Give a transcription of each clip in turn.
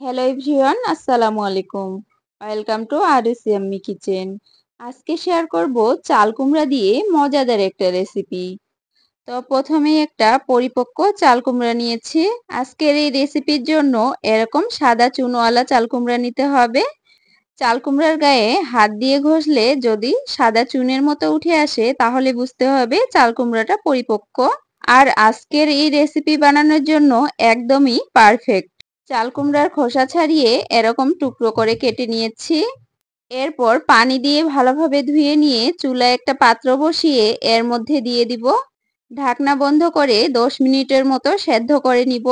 Hello everyone, আসসালামু আলাইকুম। Welcome to RAC Ammi kitchen. আজকে শেয়ার করব চাল কুমড়া দিয়ে মজাদার একটা রেসিপি। তো প্রথমেই একটা পরিপক্ক চাল কুমড়া নিয়েছি। আজকের এই রেসিপির জন্য এরকম সাদা চুনওয়ালা চাল কুমড়া নিতে হবে। চাল কুমড়ার গায়ে হাত দিয়ে ঘষলে যদি সাদা চুনের মতো উঠে আসে তাহলে বুঝতে হবে চাল কুমড়াটা পরিপক্ক। আর আজকের এই রেসিপি বানানোর জন্য একদমই পারফেক্ট। চাল কুমড়ার খোসা ছাড়িয়ে এরকম টুকরো করে কেটে নিয়েছি। এরপর পানি দিয়ে ভালোভাবে ধুয়ে নিয়ে চুলায় একটা পাত্র বসিয়ে এর মধ্যে দিয়ে দিব। ঢাকনা বন্ধ করে 10 মিনিটের মতো সেদ্ধ করে নিব।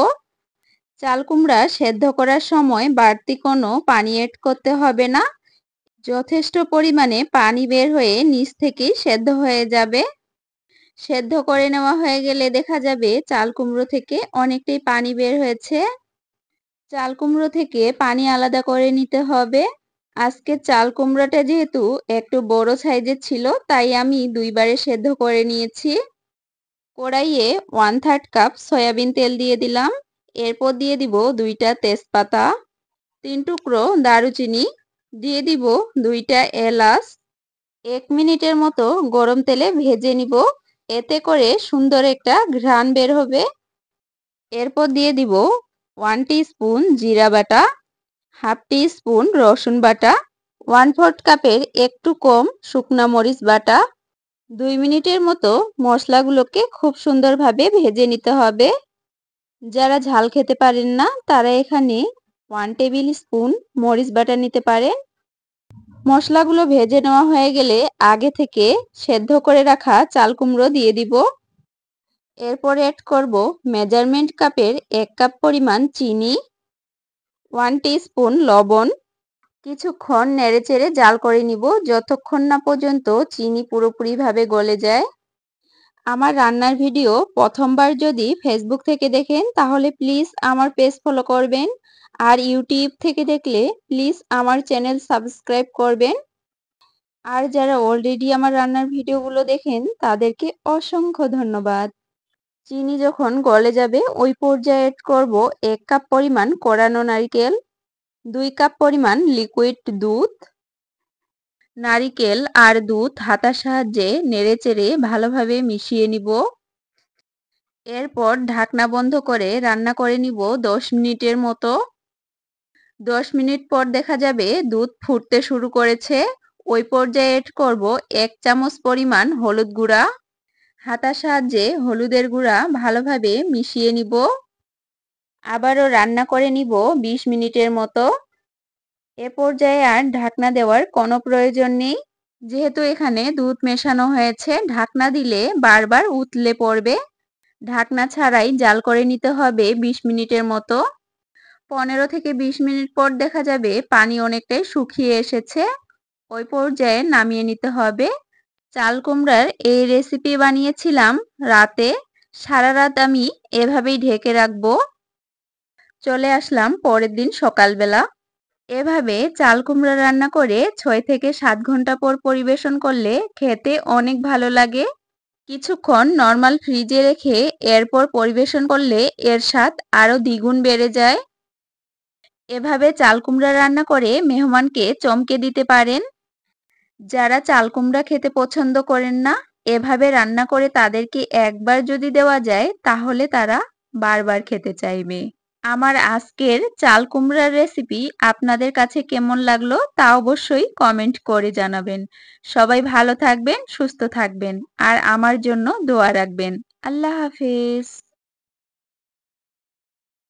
চাল কুমড়া সেদ্ধ করার সময় বাড়তি কোনো পানি এড করতে হবে না। যথেষ্ট পরিমাণে পানি বের হয়ে নিচ থেকে সেদ্ধ হয়ে যাবে। সেদ্ধ করে নেওয়া হয়ে গেলে দেখা যাবে চাল কুমড়ো থেকে অনেকটাই পানি বের হয়েছে। চাল কুমড়ো থেকে পানি আলাদা করে নিতে হবে। আজকে চাল কুমড়োটা যেহেতু একটু বড় সাইজের ছিল তাই আমি দুইবারে সেদ্ধ করে নিয়েছি। কড়াইয়ে 1/3 কাপ সয়াবিন তেল দিয়ে দিলাম। এরপর দিয়ে দিব 2টা তেজপাতা, 3 টুকরো দারুচিনি, দিয়ে দিব 2টা এলাচ। 1 মিনিটের মতো গরম তেলে ভেজে নিব, এতে করে সুন্দর একটা ঘ্রাণ বের হবে। এরপর দিয়ে দিব 1 টিস্পুন জিরা বাটা, হাফ টিস্পুন রসুন বাটা, 1/4 কাপের একটু কম শুকনা মরিচ বাটা। 2 মিনিটের মতো মশলাগুলোকে খুব সুন্দরভাবে ভেজে নিতে হবে। যারা ঝাল খেতে পারেন না তারা এখানে 1 টেবিল স্পুন মরিচ বাটা নিতে পারেন। মশলাগুলো ভেজে নেওয়া হয়ে গেলে আগে থেকে সেদ্ধ করে রাখা চাল কুমড়ো দিয়ে দিব। এরপর অ্যাড করব মেজারমেন্ট কাপের 1 কাপ পরিমাণ চিনি, 1 টিস্পুন লবণ। কিছুক্ষণ নেড়েচেড়ে জাল করে নিব যতক্ষণ না পর্যন্ত চিনি পুরোপুরিভাবে গলে যায়। আমার রান্নার ভিডিও প্রথমবার যদি ফেসবুক থেকে দেখেন তাহলে প্লিজ আমার পেজ ফলো করবেন, আর ইউটিউব থেকে দেখলে প্লিজ আমার চ্যানেল সাবস্ক্রাইব করবেন। আর যারা অলরেডি আমার রান্নার ভিডিওগুলো দেখেন তাদেরকে অসংখ্য ধন্যবাদ। চিনি যখন গলে যাবে ওই পর্যায়ে অ্যাড করব 1 কাপ পরিমাণ কোরানো নারকেল, 2 কাপ পরিমাণ লিকুইড দুধ। নারিকেল আর দুধ হাতার সাহায্যে নেড়েচেড়ে ভালোভাবে মিশিয়ে নিব। এরপর ঢাকনা বন্ধ করে রান্না করে নিব 10 মিনিটের মতো। 10 মিনিট পর দেখা যাবে দুধ ফুটতে শুরু করেছে। ওই পর্যায়ে অ্যাড করব 1 চামচ পরিমাণ হলুদ গুঁড়া। হাতার সাহায্যে হলুদের গুঁড়া ভালোভাবে মিশিয়ে নিব। আবারও রান্না করে নিব 20 মিনিটের মতো। এ পর্যায়ে আর ঢাকনা দেওয়ার কোনো প্রয়োজন নেই। যেহেতু এখানে দুধ মেশানো হয়েছে ঢাকনা দিলে বারবার উতলে পড়বে। ঢাকনা ছাড়াই জাল করে নিতে হবে 20 মিনিটের মতো। 15 থেকে 20 মিনিট পর দেখা যাবে পানি অনেকটাই শুকিয়ে এসেছে। ওই পর্যায়ে নামিয়ে নিতে হবে। চাল কুমড়ার এই রেসিপি বানিয়েছিলাম রাতে। সারা রাত আমি এভাবেই ঢেকে রাখবো। চলে আসলাম পরের দিন সকালবেলা। এভাবে চাল কুমড়া রান্না করে 6 থেকে 7 ঘন্টা পর পরিবেশন করলে খেতে অনেক ভালো লাগে। কিছুক্ষণ নরমাল ফ্রিজে রেখে এরপর পরিবেশন করলে এর স্বাদ আরও দ্বিগুণ বেড়ে যায়। এভাবে চাল কুমড়া রান্না করে মেহমানকে চমকে দিতে পারেন। যারা চাল কুমড়া খেতে পছন্দ করেন না, এভাবে রান্না করে তাদেরকে একবার যদি দেওয়া যায় তাহলে তারা বারবার খেতে চাইবে। আমার আজকের চাল কুমড়ার রেসিপি আপনাদের কাছে কেমন লাগলো তা অবশ্যই কমেন্ট করে জানাবেন। সবাই ভালো থাকবেন, সুস্থ থাকবেন আর আমার জন্য দোয়া রাখবেন। আল্লাহ হাফেজ।